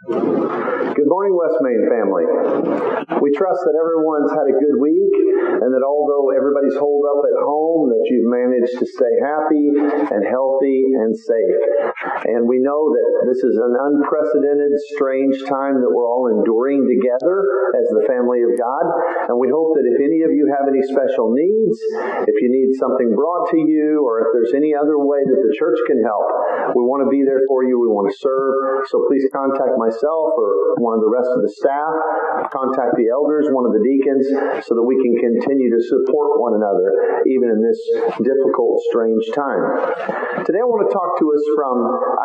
Good morning, West Main family. We trust that everyone's had a good week and that although everybody's holed up at home, that you've managed to stay happy and healthy and safe. And we know that this is an unprecedented, strange time that we're all enduring together as the family of God. And we hope that if any of you have any special needs, if you need something brought to you, or if there's any other way that the church can help, we want to be there for you. We want to serve. So please contact myself or one of the rest of the staff, contact the elders, one of the deacons, so that we can continue to support one another, even in this difficult, strange time. Today I want to talk to us from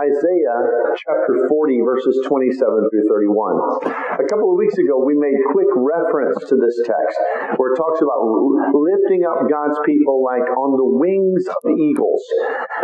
Isaiah chapter 40, verses 27 through 31. A couple of weeks ago, we made quick reference to this text, where it talks about lifting up God's people like on the wings of eagles.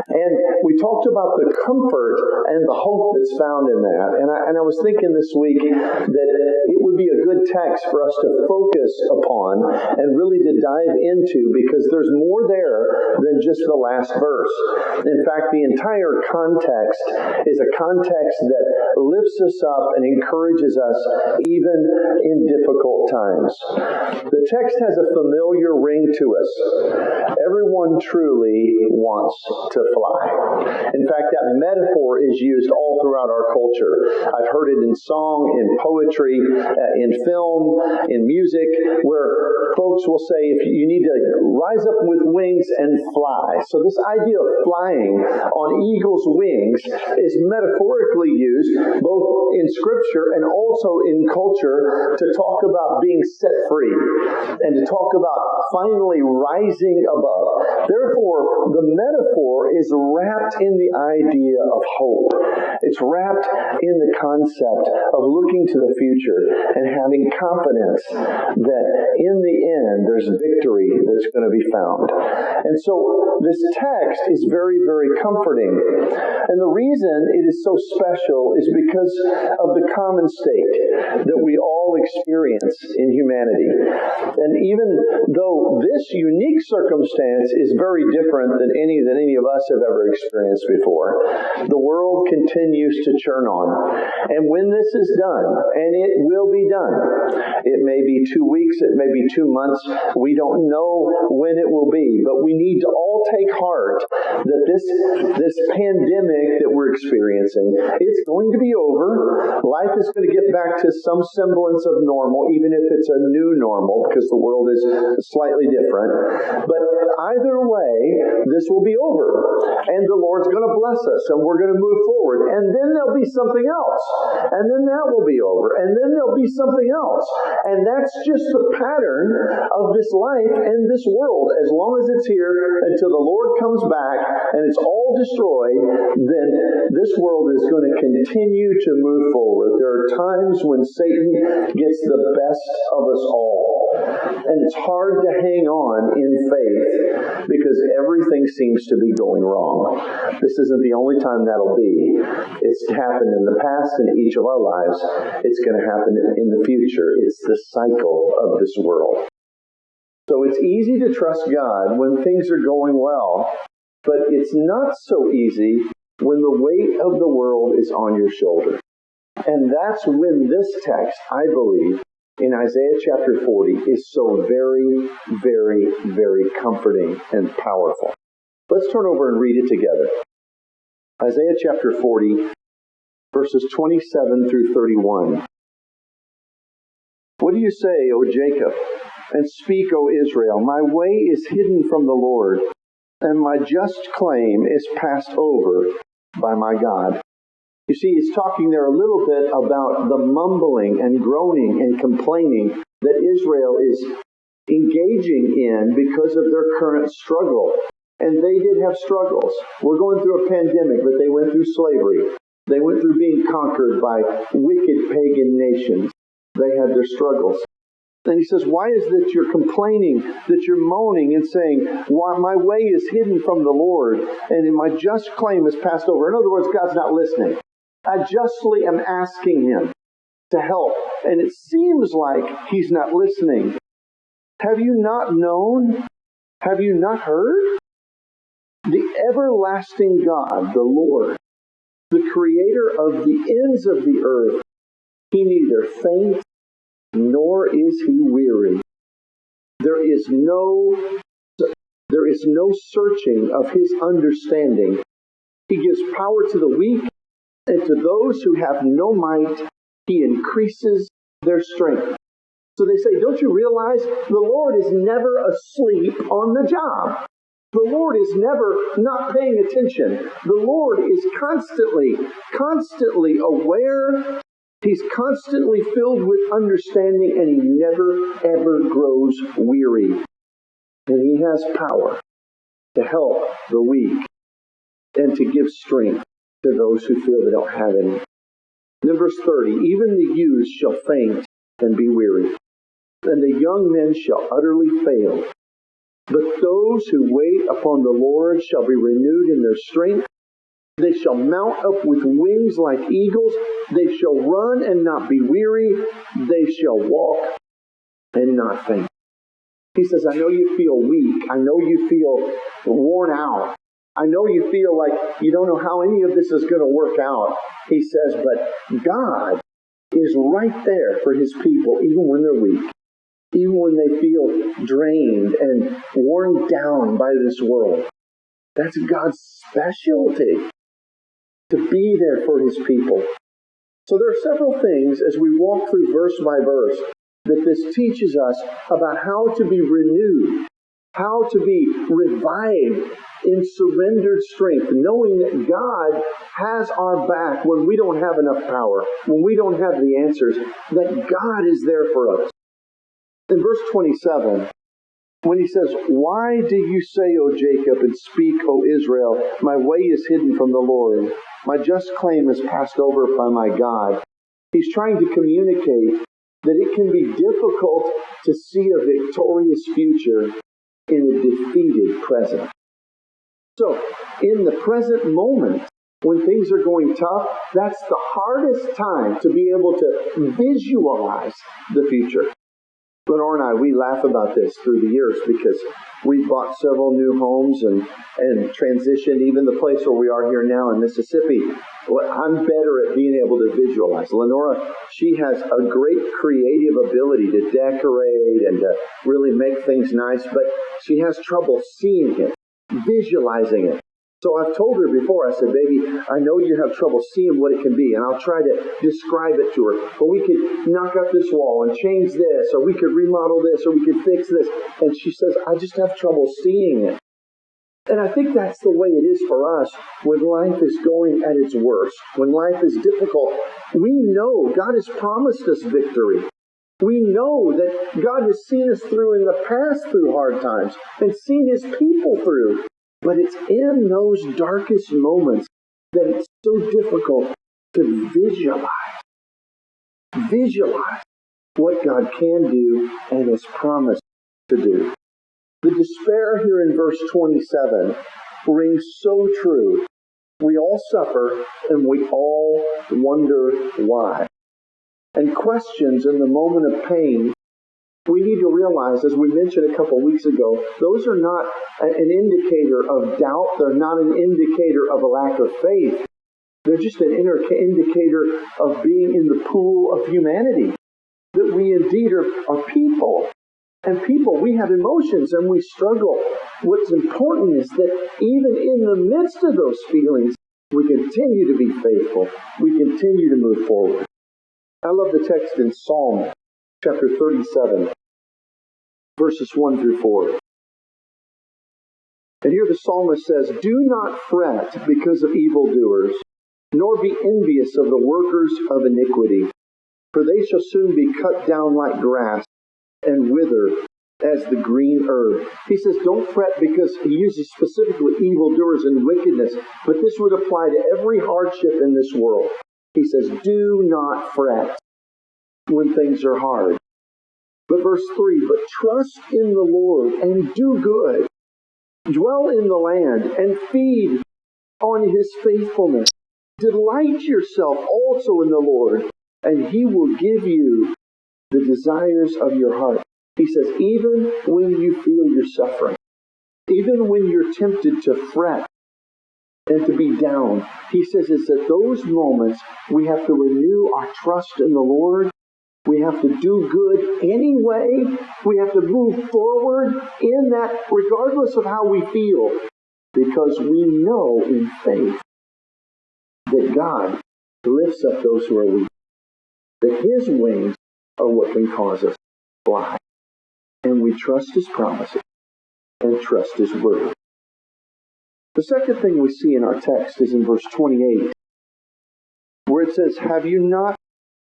And we talked about the comfort and the hope that's found in that. And I was thinking this week that it would be a good text for us to focus upon and really to dive into, because there's more there than just the last verse. In fact, the entire context is a context that lifts us up and encourages us even in difficult times. The text has a familiar ring to us. Everyone truly wants to fly. In fact, that metaphor is used all throughout our culture. I've heard it in song, in poetry, in film, in music, where folks will say, if you need to rise up with wings and fly. So this idea of flying on eagle's wings is metaphorically used both in Scripture and also in culture to talk about being set free and to talk about finally rising above. Therefore, the metaphor is wrapped in the idea of hope. It's wrapped in the concept of looking to the future and having confidence that in the end there's victory that's going to be found. And so this text is very, very comforting. And the reason it is so special is because of the common state that we all experience in humanity. And even though this unique circumstance is very different than any of us have ever experienced before, the world continues to churn on. And when this is done, and it will be done, it may be 2 weeks, it may be 2 months, we don't know when it will be, but we need to all take heart that this pandemic that we're experiencing, it's going to be over. Life is going to get back to some semblance of normal, even if it's a new normal, because the world is slightly different. But either way, this will be over. And the Lord's going to bless us, and we're going to move forward. And then there'll be something else. And then that will be over. And then there'll be something else. And that's just the pattern of this life and this world. As long as it's here, until the Lord comes back and it's all destroyed, then this world is going to continue to move forward. There are times when Satan gets the best of us all. And it's hard to hang on in faith because everything seems to be going wrong. This isn't the only time that'll be. It's happened in the past in each of our lives. It's going to happen in the future. It's the cycle of this world. So it's easy to trust God when things are going well, but it's not so easy when the weight of the world is on your shoulder. And that's when this text, I believe, in Isaiah chapter 40 is so very, very, very comforting and powerful. Let's turn over and read it together. Isaiah chapter 40, verses 27 through 31. What do you say, O Jacob? And speak, O Israel. My way is hidden from the Lord, and my just claim is passed over by my God. You see, he's talking there a little bit about the mumbling and groaning and complaining that Israel is engaging in because of their current struggle. And they did have struggles. We're going through a pandemic, but they went through slavery. They went through being conquered by wicked pagan nations. They had their struggles. And he says, why is that you're complaining, that you're moaning and saying, why my way is hidden from the Lord, and my just claim is passed over? In other words, God's not listening. I justly am asking him to help, and it seems like he's not listening. Have you not known? Have you not heard? The everlasting God, the Lord, the creator of the ends of the earth, He neither faints nor is he weary. There is no searching of his understanding. He gives power to the weak, and to those who have no might, he increases their strength. So they say, don't you realize the Lord is never asleep on the job? The Lord is never not paying attention. The Lord is constantly aware. He's constantly filled with understanding, and he never, ever grows weary. And he has power to help the weak and to give strength to those who feel they don't have any. Then verse 30, even the youths shall faint and be weary, and the young men shall utterly fail. But those who wait upon the Lord shall be renewed in their strength. They shall mount up with wings like eagles. They shall run and not be weary. They shall walk and not faint. He says, I know you feel weak. I know you feel worn out. I know you feel like you don't know how any of this is going to work out. He says, but God is right there for his people, even when they're weak. Even when they feel drained and worn down by this world. That's God's specialty, to be there for his people. So there are several things as we walk through verse by verse that this teaches us about how to be renewed, how to be revived in surrendered strength, knowing that God has our back when we don't have enough power, when we don't have the answers, that God is there for us. In verse 27, when he says, why do you say, O Jacob, and speak, O Israel, my way is hidden from the Lord, my just claim is passed over by my God. He's trying to communicate that it can be difficult to see a victorious future in a defeated present. So, in the present moment, when things are going tough, that's the hardest time to be able to visualize the future. Lenore and I, we laugh about this through the years because we bought several new homes and transitioned, even the place where we are here now in Mississippi. I'm better at being able to visualize. Lenora, she has a great creative ability to decorate and to really make things nice, but she has trouble seeing it, visualizing it. So I've told her before, I said, baby, I know you have trouble seeing what it can be, and I'll try to describe it to her. But we could knock up this wall and change this, or we could remodel this, or we could fix this. And she says, I just have trouble seeing it. And I think that's the way it is for us when life is going at its worst, when life is difficult. We know God has promised us victory. We know that God has seen us through in the past through hard times and seen his people through. But it's in those darkest moments that it's so difficult to visualize what God can do and has promised to do. The despair here in verse 27 rings so true. We all suffer and we all wonder why. And questions in the moment of pain, we need to realize, as we mentioned a couple of weeks ago, those are not an indicator of doubt. They're not an indicator of a lack of faith. They're just an indicator of being in the pool of humanity. That we indeed are people. And people, we have emotions and we struggle. What's important is that even in the midst of those feelings, we continue to be faithful. We continue to move forward. I love the text in Psalm chapter 37, verses 1 through 4. And here the psalmist says, do not fret because of evildoers, nor be envious of the workers of iniquity, for they shall soon be cut down like grass and wither as the green herb. He says, don't fret, because he uses specifically evildoers and wickedness, but this would apply to every hardship in this world. He says, do not fret when things are hard. But verse 3, but trust in the Lord and do good. Dwell in the land and feed on his faithfulness. Delight yourself also in the Lord, and he will give you the desires of your heart. He says, even when you feel you're suffering, even when you're tempted to fret, and to be down. He says it's at those moments we have to renew our trust in the Lord. We have to do good anyway. We have to move forward in that regardless of how we feel, because we know in faith that God lifts up those who are weak, that His wings are what can cause us to fly. And we trust His promises and trust His word. The second thing we see in our text is in verse 28, where it says, "Have you not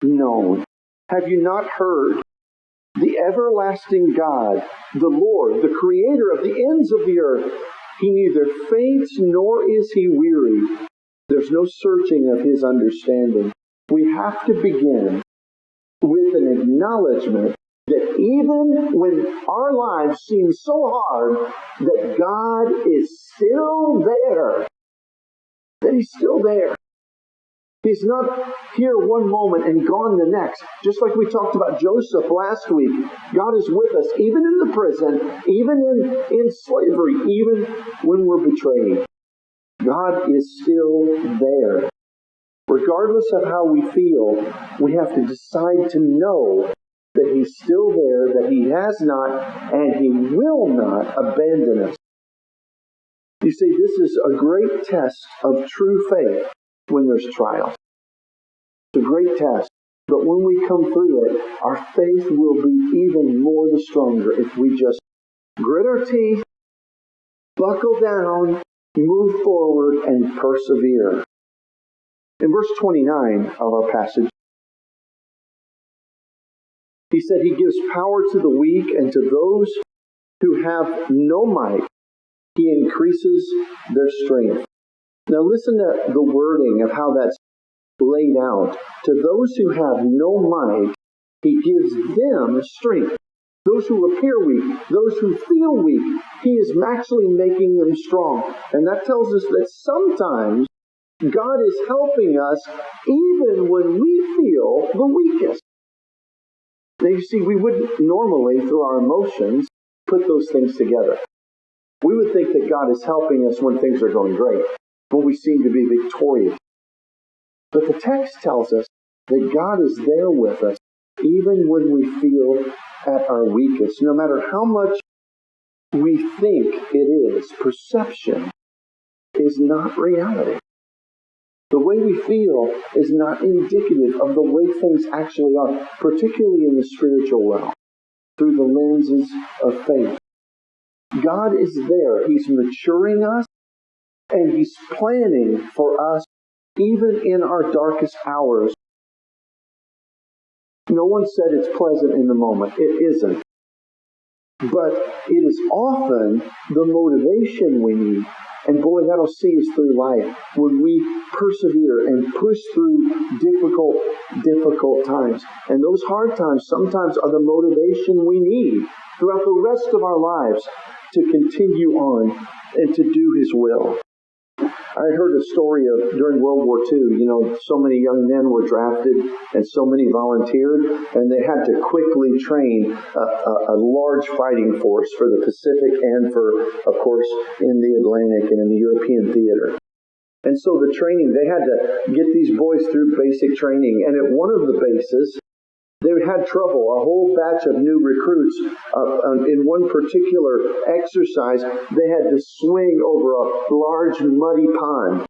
known? Have you not heard? The everlasting God, the Lord, the Creator of the ends of the earth, He neither faints nor is He weary. There's no searching of His understanding." We have to begin with an acknowledgement that even when our lives seem so hard, that God is still there. That He's still there. He's not here one moment and gone the next. Just like we talked about Joseph last week, God is with us even in the prison, even in slavery, even when we're betrayed. God is still there. Regardless of how we feel, we have to decide to know that He's still there, that He has not, and He will not abandon us. You see, this is a great test of true faith when there's trials. It's a great test. But when we come through it, our faith will be even more the stronger if we just grit our teeth, buckle down, move forward, and persevere. In verse 29 of our passage, He said He gives power to the weak, and to those who have no might, He increases their strength. Now listen to the wording of how that's laid out. To those who have no might, He gives them strength. Those who appear weak, those who feel weak, He is actually making them strong. And that tells us that sometimes God is helping us even when we feel the weakest. Now you see, we wouldn't normally, through our emotions, put those things together. We would think that God is helping us when things are going great, when we seem to be victorious. But the text tells us that God is there with us even when we feel at our weakest. No matter how much we think it is, perception is not reality. The way we feel is not indicative of the way things actually are, particularly in the spiritual realm, through the lenses of faith. God is there. He's maturing us, and He's planning for us even in our darkest hours. No one said it's pleasant in the moment. It isn't. But it is often the motivation we need. And boy, that'll see us through life when we persevere and push through difficult times. And those hard times sometimes are the motivation we need throughout the rest of our lives to continue on and to do His will. I heard a story of during World War II, so many young men were drafted and so many volunteered, and they had to quickly train a large fighting force for the Pacific and for, of course, in the Atlantic and in the European theater. And so the training, they had to get these boys through basic training, and at one of the bases, they had trouble. A whole batch of new recruits, in one particular exercise, they had to swing over a large muddy pond.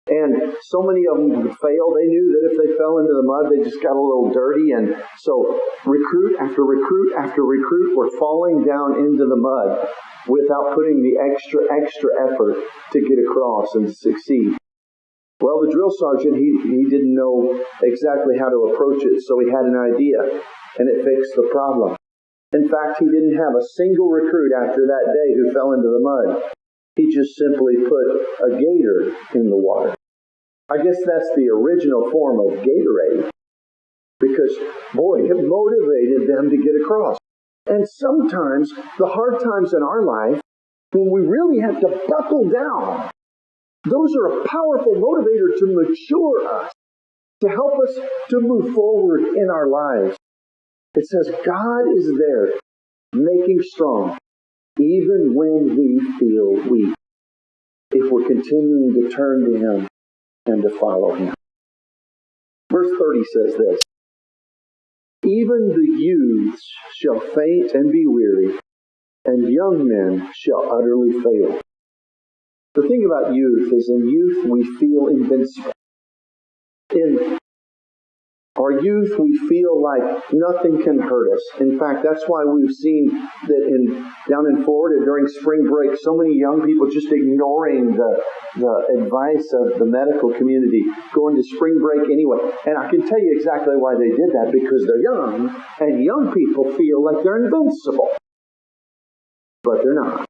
And so many of them would fail. They knew that if they fell into the mud, they just got a little dirty. And so recruit after recruit after recruit were falling down into the mud without putting the extra effort to get across and to succeed. Well, the drill sergeant, he didn't know exactly how to approach it, so he had an idea, and it fixed the problem. In fact, he didn't have a single recruit after that day who fell into the mud. He just simply put a gator in the water. I guess that's the original form of Gatorade, because, boy, it motivated them to get across. And sometimes, the hard times in our life, when we really have to buckle down, those are a powerful motivator to mature us, to help us to move forward in our lives. It says God is there, making strong, even when we feel weak. if we're continuing to turn to Him and to follow Him. Verse 30 says this, even the youths shall faint and be weary, and young men shall utterly fail. The thing about youth is in youth we feel invincible. In our youth we feel like nothing can hurt us. In fact, that's why we've seen that down in Florida during spring break, so many young people just ignoring the advice of the medical community, going to spring break anyway. And I can tell you exactly why they did that, because they're young, and young people feel like they're invincible. But they're not.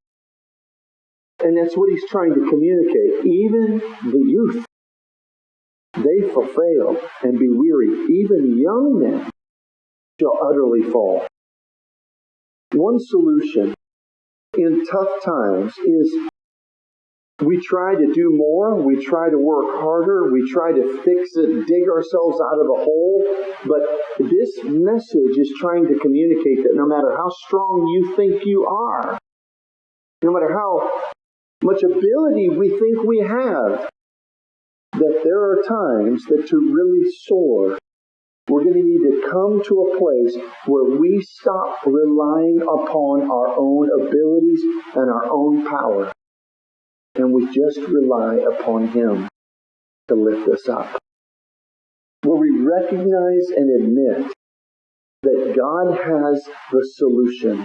And that's what he's trying to communicate. Even the youth, they shall fail and be weary. Even young men shall utterly fall. One solution in tough times is we try to do more, we try to work harder, we try to fix it, dig ourselves out of the hole. But this message is trying to communicate that no matter how strong you think you are, no matter how much ability we think we have, that there are times that to really soar, we're going to need to come to a place where we stop relying upon our own abilities and our own power, and we just rely upon Him to lift us up. Where we recognize and admit that God has the solution,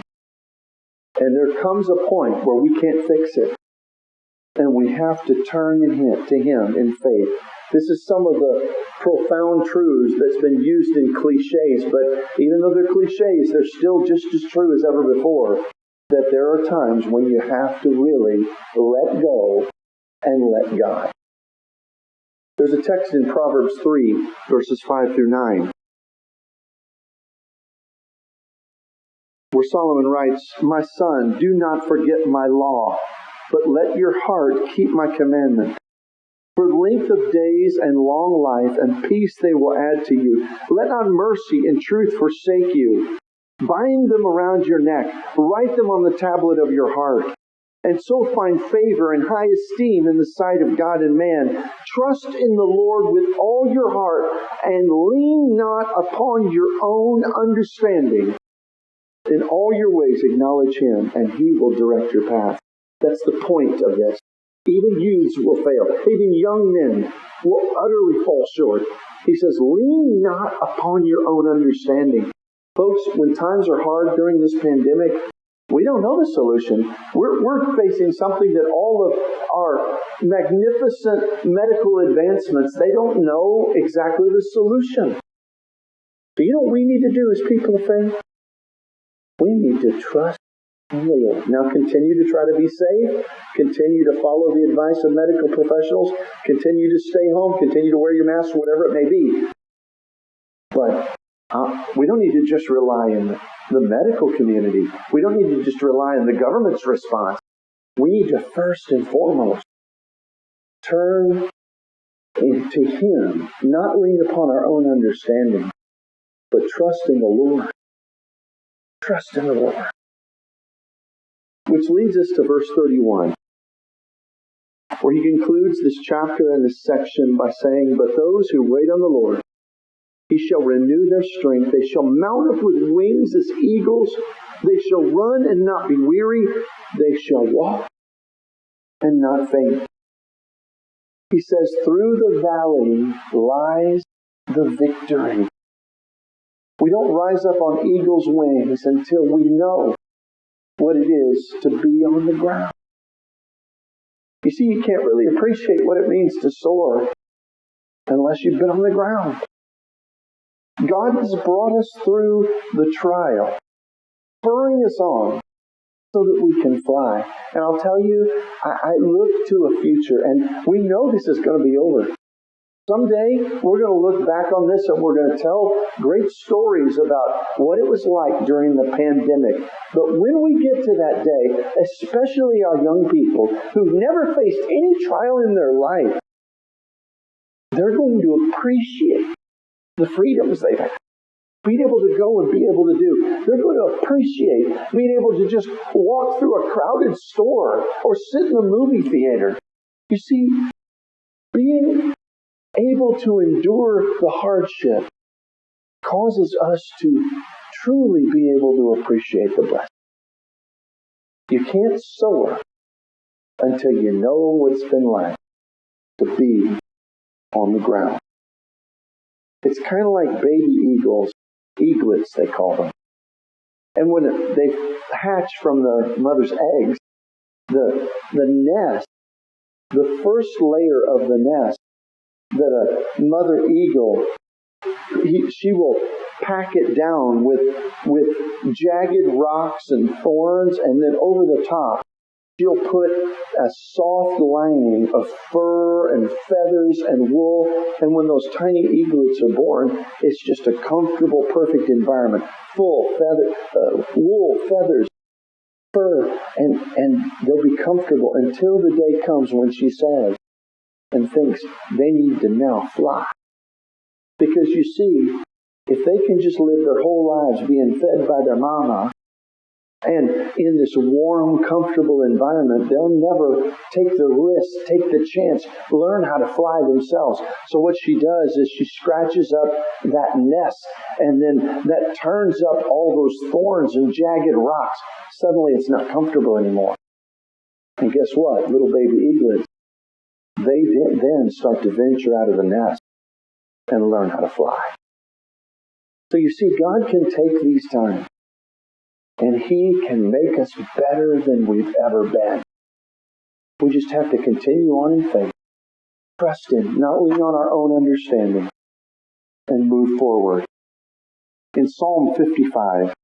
and there comes a point where we can't fix it, and we have to turn to Him in faith. This is some of the profound truths that's been used in cliches, but even though they're cliches, they're still just as true as ever before, that there are times when you have to really let go and let God. There's a text in Proverbs 3, verses 5 through 9, where Solomon writes, my son, do not forget my law, but let your heart keep my commandment. For length of days and long life and peace they will add to you. Let not mercy and truth forsake you. Bind them around your neck. Write them on the tablet of your heart. And so find favor and high esteem in the sight of God and man. Trust in the Lord with all your heart, and lean not upon your own understanding. In all your ways acknowledge Him, and He will direct your path. That's the point of this. Even youths will fail. Even young men will utterly fall short. He says, lean not upon your own understanding. Folks, when times are hard during this pandemic, we don't know the solution. We're facing something that all of our magnificent medical advancements, they don't know exactly the solution. So you know what we need to do as people of faith? We need to trust in the Lord. Now continue to try to be safe. Continue to follow the advice of medical professionals. Continue to stay home. Continue to wear your mask, whatever it may be. But we don't need to just rely on the medical community. We don't need to just rely on the government's response. We need to first and foremost turn to Him, not lean upon our own understanding, but trust in the Lord. Trust in the Lord. Which leads us to verse 31, where he concludes this chapter and this section by saying, but those who wait on the Lord, He shall renew their strength. They shall mount up with wings as eagles. They shall run and not be weary. They shall walk and not faint. He says, through the valley lies the victory. We don't rise up on eagle's wings until we know what it is to be on the ground. You see, you can't really appreciate what it means to soar unless you've been on the ground. God has brought us through the trial, spurring us on so that we can fly. And I'll tell you, I look to a future, and we know this is going to be over. Someday, we're going to look back on this and we're going to tell great stories about what it was like during the pandemic. But when we get to that day, especially our young people who've never faced any trial in their life, they're going to appreciate the freedoms they've had. Being able to go and be able to do. They're going to appreciate being able to just walk through a crowded store or sit in a movie theater You see, being able to endure the hardship causes us to truly be able to appreciate the blessing. You can't soar until you know what it's been like to be on the ground. It's kind of like baby eagles, eaglets they call them. And when they hatch from the mother's eggs, the nest, the first layer of the nest that a mother eagle, she will pack it down with jagged rocks and thorns, and then over the top, she'll put a soft lining of fur and feathers and wool. And when those tiny eaglets are born, it's just a comfortable, perfect environment. Full wool, feathers, fur, and they'll be comfortable until the day comes when she says and thinks they need to now fly. Because you see, if they can just live their whole lives being fed by their mama, and in this warm, comfortable environment, they'll never take the risk, take the chance, learn how to fly themselves. So what she does is she scratches up that nest, and then that turns up all those thorns and jagged rocks. Suddenly it's not comfortable anymore. And guess what? Little baby eaglets, they then start to venture out of the nest and learn how to fly. So you see, God can take these times, and He can make us better than we've ever been. We just have to continue on in faith, trust Him, not lean on our own understanding, and move forward. In Psalm 55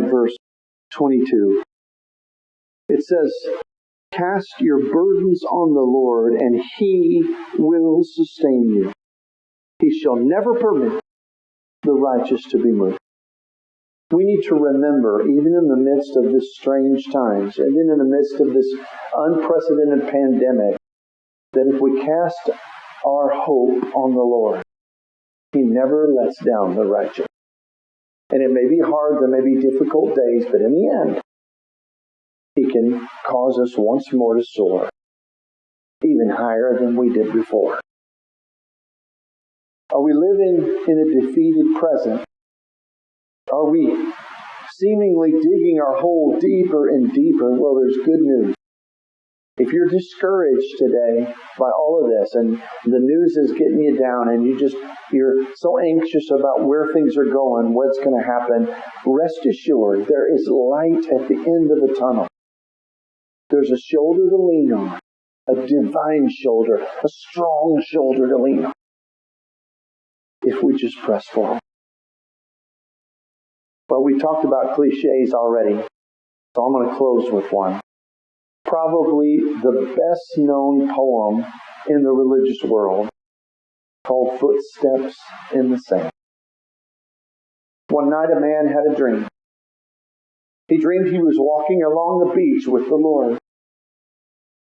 verse 22, it says, "Cast your burdens on the Lord, and He will sustain you. He shall never permit the righteous to be moved." We need to remember, even in the midst of this strange times, and in the midst of this unprecedented pandemic, that if we cast our hope on the Lord, He never lets down the righteous. And it may be hard, there may be difficult days, but in the end, He can cause us once more to soar, even higher than we did before. Are we living in a defeated present? Are we seemingly digging our hole deeper and deeper? Well, there's good news. If you're discouraged today by all of this, and the news is getting you down, and you're so anxious about where things are going, what's going to happen, rest assured there is light at the end of the tunnel. There's a shoulder to lean on, a divine shoulder, a strong shoulder to lean on, if we just press forward. Well, we talked about cliches already, so I'm going to close with one. Probably the best known poem in the religious world, called Footsteps in the Sand. One night a man had a dream. He dreamed he was walking along the beach with the Lord.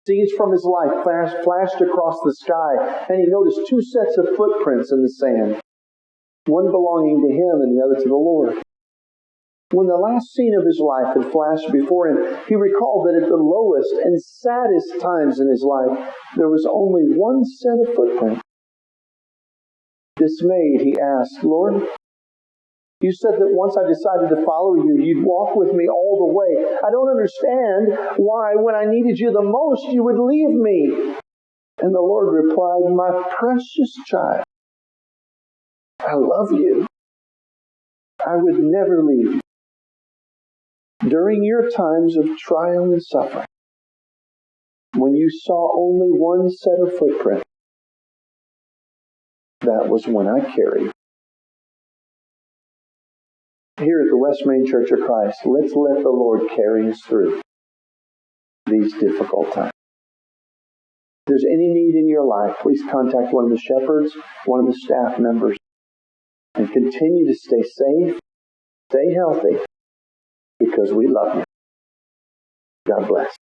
Scenes from his life flashed across the sky, and he noticed two sets of footprints in the sand, one belonging to him and the other to the Lord. When the last scene of his life had flashed before him, he recalled that at the lowest and saddest times in his life, there was only one set of footprints. Dismayed, he asked, "Lord, you said that once I decided to follow you, you'd walk with me all the way. I don't understand why, when I needed you the most, you would leave me." And the Lord replied, "My precious child, I love you. I would never leave you. During your times of trial and suffering, when you saw only one set of footprints, that was when I carried you." Here at the West Main Church of Christ, let's let the Lord carry us through these difficult times. If there's any need in your life, please contact one of the shepherds, one of the staff members, and continue to stay safe, stay healthy, because we love you. God bless.